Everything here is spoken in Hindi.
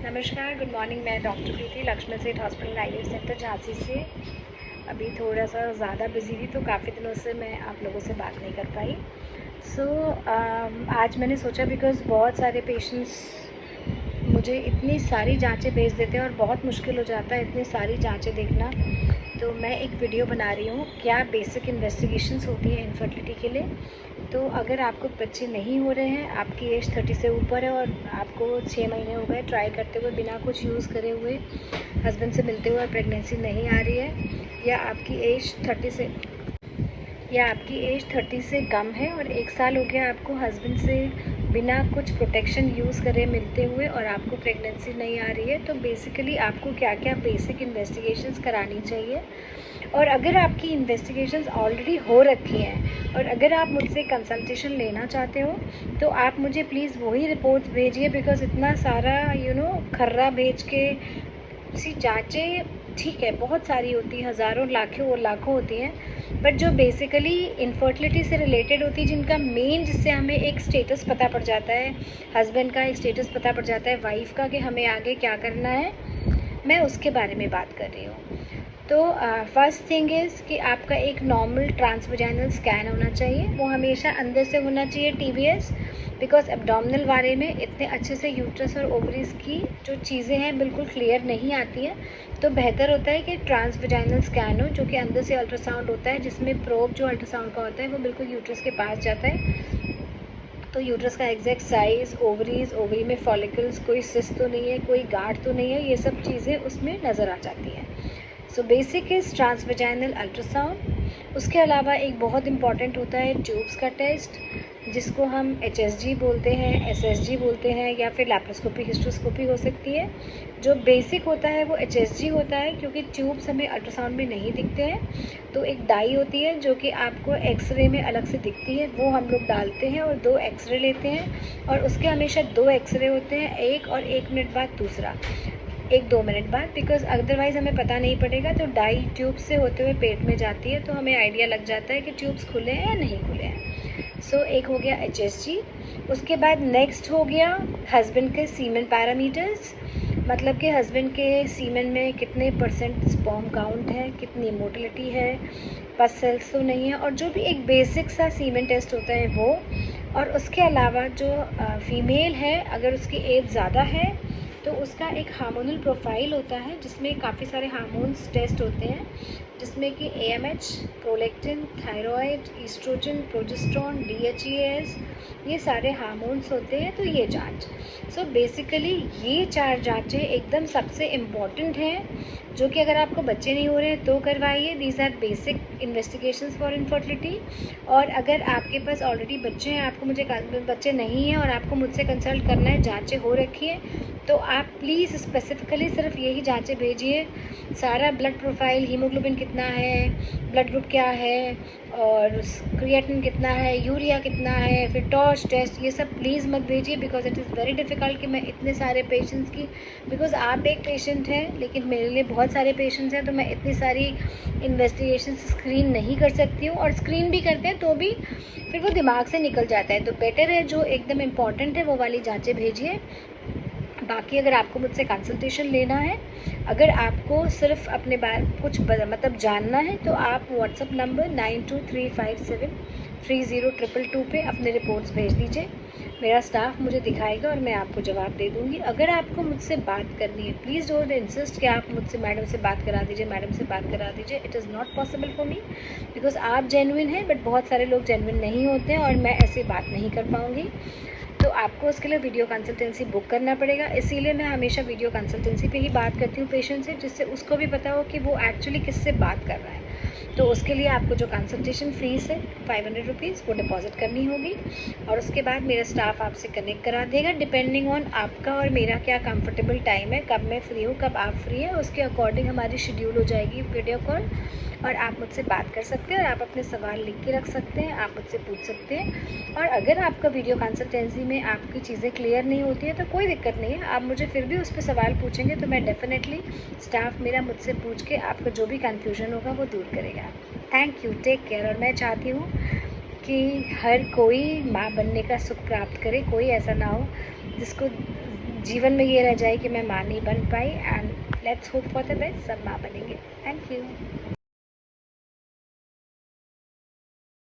नमस्कार, गुड मॉर्निंग। मैं डॉक्टर प्रीति लक्ष्मण सेठ हॉस्पिटल आईवीएफ सेंटर झांसी से। अभी थोड़ा सा ज़्यादा बिजी थी तो काफ़ी दिनों से मैं आप लोगों से बात नहीं कर पाई। आज मैंने सोचा बिकॉज़ बहुत सारे पेशेंट्स मुझे इतनी सारी जांचें भेज देते हैं और बहुत मुश्किल हो जाता है इतनी सारी जांचें देखना, तो मैं एक वीडियो बना रही हूँ क्या बेसिक इन्वेस्टिगेशंस होती है इनफर्टिलिटी के लिए। तो अगर आपको बच्चे नहीं हो रहे हैं, आपकी एज 30 से ऊपर है और आपको 6 महीने हो गए ट्राई करते हुए बिना कुछ यूज़ करे हुए हस्बैंड से मिलते हुए और प्रेगनेंसी नहीं आ रही है, या आपकी एज 30 से कम है और 1 साल हो गया आपको हस्बैंड से बिना कुछ प्रोटेक्शन यूज़ करे मिलते हुए और आपको प्रेगनेंसी नहीं आ रही है, तो बेसिकली आपको क्या क्या बेसिक इन्वेस्टिगेशंस करानी चाहिए। और अगर आपकी इन्वेस्टिगेशंस ऑलरेडी हो रखी हैं और अगर आप मुझसे कंसल्टेशन लेना चाहते हो तो आप मुझे प्लीज़ वही रिपोर्ट्स भेजिए, बिकॉज़ इतना सारा खर्रा भेज के सी जाँचें ठीक है बहुत सारी होती हैं, हज़ारों लाखों होती हैं, बट जो बेसिकली इनफर्टिलिटी से रिलेटेड होती है, जिनका मेन जिससे हमें एक स्टेटस पता पड़ जाता है, हस्बैंड का एक स्टेटस पता पड़ जाता है, वाइफ का कि हमें आगे क्या करना है, मैं उसके बारे में बात कर रही हूँ। तो फर्स्ट थिंग इज़ कि आपका एक नॉर्मल ट्रांसवेजाइनल स्कैन होना चाहिए, वो हमेशा अंदर से होना चाहिए TVS, बिकॉज एब्डोमिनल वारे में इतने अच्छे से यूट्रस और ओवरीज की जो चीज़ें हैं बिल्कुल क्लियर नहीं आती हैं, तो बेहतर होता है कि ट्रांसवेजाइनल स्कैन हो, जो कि अंदर से अल्ट्रासाउंड होता है, जिसमें प्रोब जो अल्ट्रासाउंड का होता है वो बिल्कुल यूट्रस के पास जाता है, तो यूट्रस का एग्जैक्ट साइज़, ओवरी में फॉलिकल्स, कोई सिस्ट तो नहीं है, कोई गांठ तो नहीं है, ये सब चीज़ें उसमें नज़र आ जाती हैं। So basic is transvaginal ultrasound. उसके अलावा एक बहुत इम्पॉर्टेंट होता है ट्यूब्स का टेस्ट, जिसको हम HSG बोलते हैं, SSG बोलते हैं, या फिर लैप्रोस्कोपी हिस्ट्रोस्कोपी हो सकती है। जो बेसिक होता है वो HSG होता है, क्योंकि ट्यूब्स हमें अल्ट्रासाउंड में नहीं दिखते हैं, तो एक डाई होती है जो कि आपको एक्सरे में अलग से दिखती है, वो हम लोग डालते हैं और 2 एक्सरे लेते हैं, और उसके हमेशा 2 एक्सरे होते हैं, एक और 1 मिनट बाद दूसरा, 1-2 मिनट बाद, बिकॉज अदरवाइज़ हमें पता नहीं पड़ेगा, तो डाई ट्यूब से होते हुए पेट में जाती है, तो हमें आइडिया लग जाता है कि ट्यूब्स खुले हैं या नहीं खुले हैं। सो एक हो गया HSG। उसके बाद नेक्स्ट हो गया हस्बैंड के सीमेन पैरामीटर्स, मतलब कि हस्बैंड के सीमेन में कितने % स्पर्म काउंट है, कितनी मोटिलिटी है, पस सेल्स तो नहीं है, और जो भी एक बेसिक सा सीमेन टेस्ट होता है वो। और उसके अलावा जो फीमेल है, अगर उसकी एज ज़्यादा है तो उसका एक हार्मोनल प्रोफाइल होता है, जिसमें काफ़ी सारे हार्मोन्स टेस्ट होते हैं, जिसमें कि AMH, prolactin, thyroid, estrogen, progesterone, DHEAS, ये सारे हार्मोन्स होते हैं, तो ये जांच। सो बेसिकली ये 4 जांचें एकदम सबसे इम्पॉर्टेंट हैं, जो कि अगर आपको बच्चे नहीं हो रहे हैं तो करवाइए। These are basic investigations for infertility. और अगर आपके पास ऑलरेडी बच्चे हैं, आपको बच्चे नहीं हैं और आपको मुझसे कंसल्ट करना है, जांचें हो रखी है, तो आप प्लीज़ स्पेसिफ़िकली सिर्फ यही जांचें भेजिए। सारा ब्लड प्रोफाइल, हीमोग्लोबिन कितना है, ब्लड ग्रुप क्या है, और क्रिएटिनिन कितना है, यूरिया कितना है, फिर टॉर्च टेस्ट, ये सब प्लीज़ मत भेजिए, because it is very difficult कि मैं इतने सारे पेशेंट्स की, बिकॉज आप एक पेशेंट हैं लेकिन मेरे लिए बहुत सारे पेशेंट्स हैं, तो मैं इतनी सारी इन्वेस्टिगेशन स्क्रीन नहीं कर सकती हूँ, और स्क्रीन भी करते हैं तो भी फिर वो दिमाग से निकल जाता है, तो बेटर है जो एकदम इम्पॉर्टेंट है वो वाली जाँचें भेजिए। बाकी अगर आपको मुझसे कंसल्टेशन लेना है, अगर आपको सिर्फ अपने बारे कुछ मतलब जानना है, तो आप व्हाट्सअप नंबर 9235730222 पे अपने रिपोर्ट्स भेज दीजिए। मेरा स्टाफ मुझे दिखाएगा और मैं आपको जवाब दे दूँगी। अगर आपको मुझसे बात करनी है, प्लीज़ डोंट इंसिस्ट कि आप मुझसे मैडम से बात करा दीजिए, मैडम से बात करा दीजिए। It is not possible for me, because आप जेन्युइन हैं, बट बहुत सारे लोग जेन्युइन नहीं होते हैं और मैं ऐसी बात नहीं कर पाऊँगी, तो आपको उसके लिए वीडियो कंसल्टेंसी बुक करना पड़ेगा। इसीलिए मैं हमेशा वीडियो कंसल्टेंसी पे ही बात करती हूँ पेशेंट से, जिससे उसको भी पता हो कि वो एक्चुअली किससे बात कर रहा है। तो उसके लिए आपको जो कंसल्टेशन फ़ीस है 500 रुपीज़ वो डिपॉज़िट करनी होगी, और उसके बाद मेरा स्टाफ आपसे कनेक्ट करा देगा, डिपेंडिंग ऑन आपका और मेरा क्या कंफर्टेबल टाइम है, कब मैं फ्री हूँ, कब आप फ्री हैं, उसके अकॉर्डिंग हमारी शेड्यूल हो जाएगी वीडियो कॉल, और आप मुझसे बात कर सकते हैं और आप अपने सवाल लिख के रख सकते हैं, आप मुझसे पूछ सकते हैं। और अगर आपका वीडियो कंसल्टेंसी में आपकी चीज़ें क्लियर नहीं होती है तो कोई दिक्कत नहीं है, आप मुझे फिर भी उस पर सवाल पूछेंगे तो मैं डेफिनेटली, स्टाफ मेरा मुझसे पूछ के आपका जो भी कन्फ्यूजन होगा वो दूर करेगा। Thank you, take care. और मैं चाहती हूँ कि हर कोई माँ बनने का सुख प्राप्त करे, कोई ऐसा ना हो जिसको जीवन में ये रह जाए कि मैं माँ नहीं बन पाई, and let's hope for the best, सब माँ बनेंगे। Thank you.